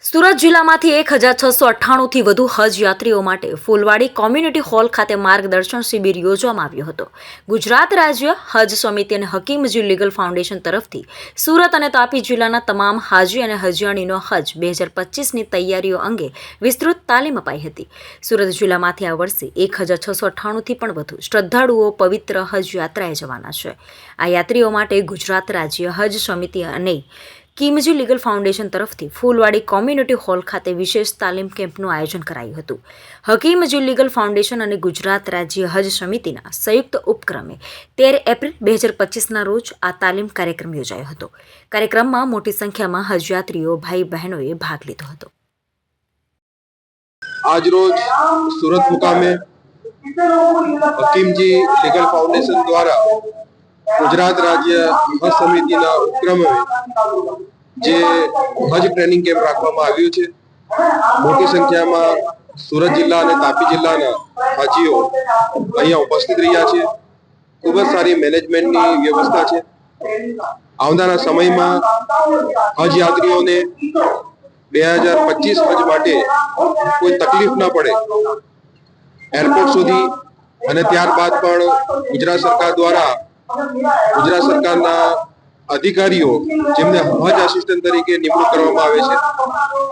સુરત જિલ્લામાંથી 1698થી વધુ હજ યાત્રીઓ માટે ફૂલવાડી કોમ્યુનિટી હોલ ખાતે માર્ગદર્શન શિબિર યોજવામાં આવ્યો હતો. ગુજરાત રાજ્ય હજ સમિતિ અને હકીમજી લીગલ ફાઉન્ડેશન તરફથી સુરત અને તાપી જિલ્લાના તમામ હાજી અને હજીયાણીનો હજ 2025ની તૈયારીઓ અંગે વિસ્તૃત તાલીમ અપાઈ હતી. સુરત જિલ્લામાંથી આ વર્ષે 1698થી પણ વધુ શ્રદ્ધાળુઓ પવિત્ર હજ યાત્રાએ જવાના છે. આ યાત્રીઓ માટે ગુજરાત રાજ્ય હજ સમિતિ અને હકીમજી લીગલ ફાઉન્ડેશન તરફથી ફૂલવાડી કોમ્યુનિટી હોલ ખાતે વિશેષ તાલીમ કેમ્પનું આયોજન કરાયું હતું. હકીમજી લીગલ ફાઉન્ડેશન અને ગુજરાત રાજ્ય હજ સમિતિના સંયુક્ત ઉપક્રમે 13 એપ્રિલ 2025ના રોજ આ તાલીમ કાર્યક્રમ યોજાયો હતો. કાર્યક્રમમાં મોટી સંખ્યામાં હજયાત્રીઓ ભાઈ બહેનોએ ભાગ લીધો હતો. આજરોજ સુરત મુકામે હકીમજી લીગલ ફાઉન્ડેશન દ્વારા ગુજરાત રાજ્ય હજ સમિતિના ઉપક્રમે જે હજ ટ્રેનિંગ કેમ્પ રાખવામાં આવ્યું છે. મોટી સંખ્યામાં સુરત જિલ્લા અને તાપી જિલ્લાના હાજીઓ અહીંયા ઉપસ્થિત રહ્યા છે. ખૂબ જ સારી મેનેજમેન્ટની વ્યવસ્થા છે. આવનારા સમયમાં હજ યાત્રીઓને 2025 હજ માટે કોઈ તકલીફ ના પડે એરપોર્ટ સુધી અને ત્યારબાદ પણ ગુજરાત સરકાર દ્વારા ગુજરાત સરકારના અધિકારીઓ જેમને હજ આસિસ્ટન્ટ તરીકે નિમણૂક કરવામાં આવે છે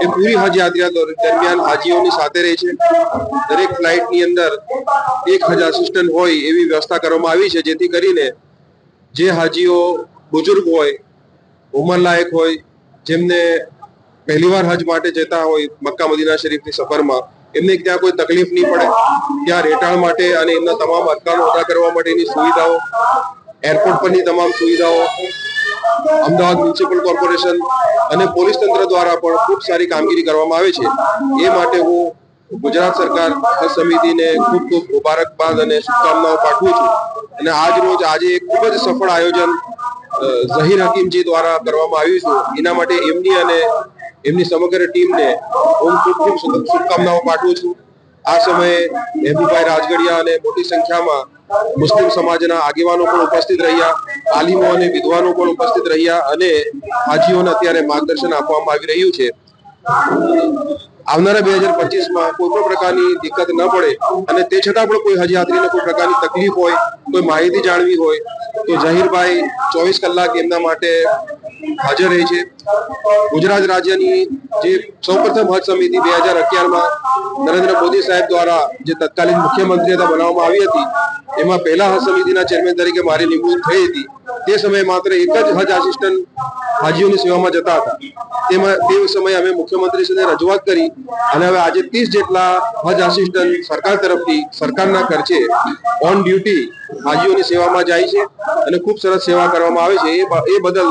એ પૂરી હજ યાત્રા દરમિયાન હાજીઓની સાથે રહે છે. દરેક ફ્લાઇટની અંદર એક હજ આસિસ્ટન્ટ હોય એવી વ્યવસ્થા કરવામાં આવી છે, જેથી કરીને જે હાજીઓ બુજુર્ગ હોય, ઉંમરલાયક હોય, જેમને પહેલીવાર હજ માટે જતા હોય મક્કા મદીના શરીફની સફરમાં, એમને ત્યાં કોઈ તકલીફ નહીં પડે. ત્યાં રહેઠાણ માટે અને એમના તમામ અરકાનો અદા કરવા માટેની સુવિધાઓ, એરપોર્ટ પરની તમામ સુવિધાઓ અમદાવાદ મ્યુનિસિપલ કોર્પોરેશન અને પોલીસ તંત્ર દ્વારા પણ ખૂબ સારી કામગીરી કરવામાં આવે છે. એ માટે હું ગુજરાત સરકાર હજ સમિતિને ખૂબ ખૂબ મુબારકબાદ અને શુભકામનાઓ પાઠવું છું. અને આજે ખૂબ જ સફળ આયોજન ઝહીર હકીમજી દ્વારા કરવામાં આવ્યું છે. એના માટે એમની અને એમની સમગ્ર ટીમને હું ખૂબ ખૂબ શુભકામનાઓ પાઠવું છું. આ સમયે મહેબૂબભાઈ રાજગડિયા અને મોટી સંખ્યામાં મુસ્લિમ સમાજના આગેવાનો પણ ઉપસ્થિત રહ્યા, આલિમો અને વિદ્વાનો પણ ઉપસ્થિત રહ્યા અને હાજીઓને અત્યારે માર્ગદર્શન આપવામાં આવી રહ્યું છે. આવનારા 2025માં કોઈ પણ પ્રકારની દિક્કત ન પડે અને તે છતાં પણ કોઈ હજયાત્રીને કોઈ પ્રકારની તકલીફ હોય, કોઈ માહિતી જાણવી હોય તો ઝહીરભાઈ 24 કલાક એમના માટે હાજર રહે છે. ગુજરાત રાજ્યની જે સૌપ્રથમ હજ સમિતિ 2011માં નરેન્દ્ર મોદી સાહેબ દ્વારા જે તત્કાલીન મુખ્યમંત્રી હતા બનાવવામાં આવી હતી, એમાં પહેલા હજ સમિતિના ચેરમેન તરીકે મારી નિમણૂક થઈ હતી. તે સમયે માત્ર એક જ હજ આસિસ્ટન્ટ હાજીઓની સેવામાં જતા હતા. તે સમયે અમે મુખ્યમંત્રી સાથે રજૂઆત કરી અને હવે આજે 30 જેટલા હજ આસિસ્ટન્ટ સરકાર તરફથી સરકારના ખર્ચે ઓન ડ્યુટી હાજીઓની સેવામાં જાય છે અને ખૂબ સરસ સેવા કરવામાં આવે છે. એ બદલ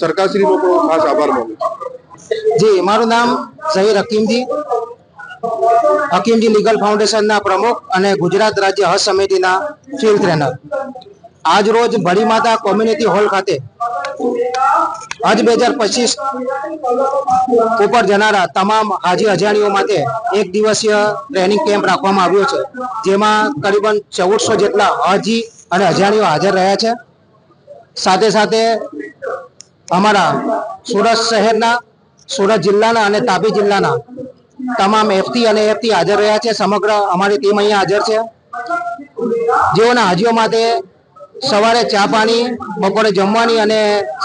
સરકારશ્રીનો પણ ખાસ આભાર માનું છું. જી, મારું નામ ઝહીર હકીમજી, હકીમજી લીગલ ફાઉન્ડેશનના પ્રમુખ અને ગુજરાત રાજ્ય હજ સમિતિના ફિલ્ડ ટ્રેનર. આજ રોજ ભડી માતા કોમ્યુનિટી હોલ ખાતે હજ 2025 ઉપર જનારા તમામ હાજી હજાણીઓ માટે એક દિવસીય ટ્રેનિંગ કેમ્પ રાખવામાં આવ્યો છે, જેમાં કરીબન 1400 જેટલા હાજી અને હજાણીઓ હાજર રહ્યા છે. સાથે સાથે અમારા સુરત શહેરના, સુરત જિલ્લાના અને તાપી જિલ્લાના તમામ એફટી અને એફટી હાજર રહ્યા છે. સમગ્ર અમારી ટીમ અહીંયા હાજર છે, જેઓના હાજીઓ માટે સવારે ચા પાણી, બપોરે જમવાની અને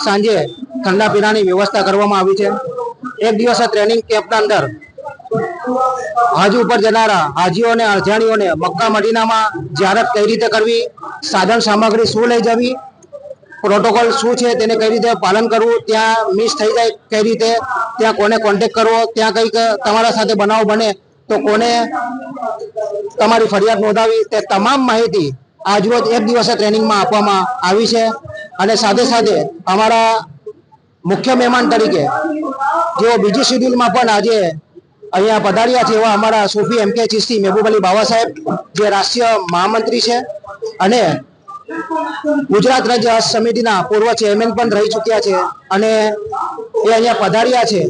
સાંજે ઠંડા પીણાની વ્યવસ્થા કરવામાં આવી છે. એક દિવસ ટ્રેનિંગ કેમ્પના અંદર હજ ઉપર જનારા હાજીઓ અને અજાણીઓને મક્કા મદીનામાં ઝિયારત કઈ રીતે કરવી, સાધન સામગ્રી શું લઈ જવી, પ્રોટોકોલ શું છે તેને કઈ રીતે પાલન કરવું, ત્યાં મિસ થઈ જાય કઈ રીતે, ત્યાં કોને કોન્ટેક્ટ કરવો, ત્યાં કંઈક તમારા સાથે બનાવ બને તો કોને તમારી ફરિયાદ નોંધાવી, તે તમામ માહિતી આજરોજ એક દિવસે ટ્રેનિંગમાં આપવામાં આવી છે. અને સાથે સાથે અમારા મુખ્ય મહેમાન તરીકે જેઓ બીજી શેડ્યુલમાં પણ આજે અહીંયા પધાર્યા છે એવા અમારા સૂફી MK ચિશ્તી મહેબૂબ અલી બાવા સાહેબ, જે રાષ્ટ્રીય મહામંત્રી છે અને ગુજરાત રાજ્ય હજ સમિતિના પૂર્વ ચેરમેન પણ રહી ચૂક્યા છે અને એ અહીંયા પધાર્યા છે.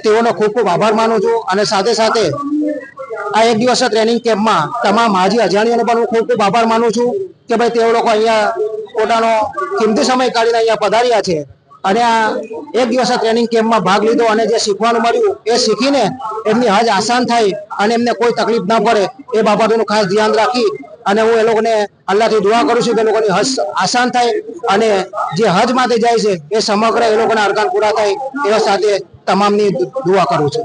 તેઓનો ખૂબ ખૂબ આભાર માનું છું. અને સાથે સાથે આ એક દિવસ ટ્રેનિંગ કેમ્પમાં તમામ હાજી અજાણીઓનો પણ હું ખૂબ ખૂબ આભાર માનું છું કે ભાઈ તેઓ લોકો અહીંયા પોતાનો કિંમતી સમય કાઢીને અહીંયા પધાર્યા છે અને આ એક દિવસ ટ્રેનિંગ કેમ્પમાં ભાગ લીધો અને જે શીખવાનું મળ્યું એ શીખીને એમની હજ આસાન થાય અને એમને કોઈ તકલીફ ના પડે એ બાબતોનું ખાસ ધ્યાન રાખી અને હું એ લોકોને અલ્લાહથી દુઆ કરું છું કે લોકોની હજ આસાન થાય અને જે હજ માટે જાય છે એ સમગ્ર એ લોકોના અરકાન પૂરા થાય એવા સાથે તમામની દુઆ કરું છું.